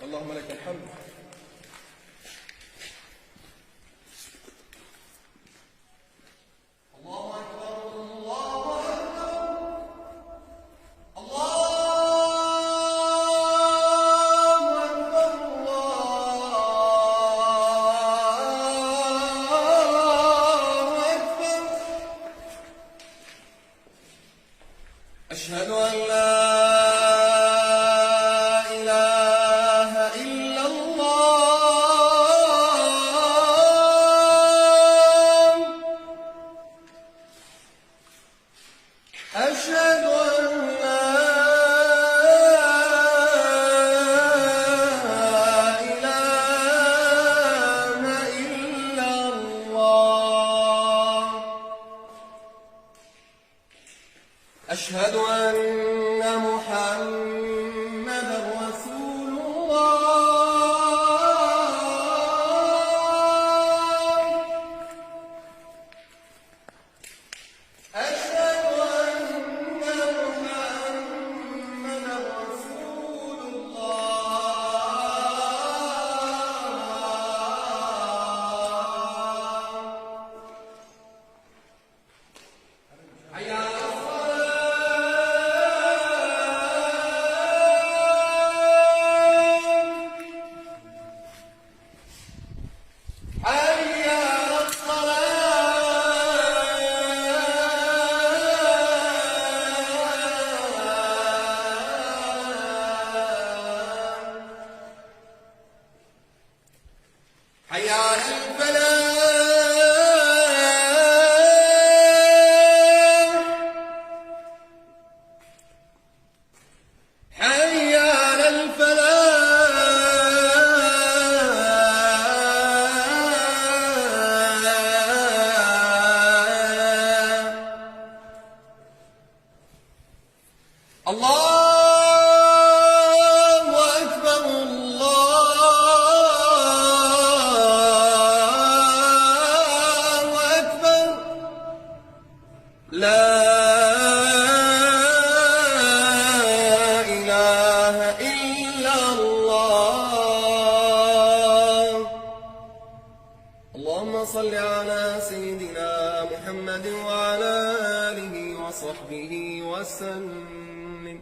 اللهم لك الحمد. أشهد أن لا إله إلا الله. أشهد أن لا إله إلا الله. أشهد أن محمدا رسول الله. أشهد أن محمدا رسول الله. حي على حي على الفلاح. حي على الفلاح. الله أكبر. الله أكبر. لا إله إلا الله. اللهم صل على سيدنا محمد وعلى آله وصحبه وسلم.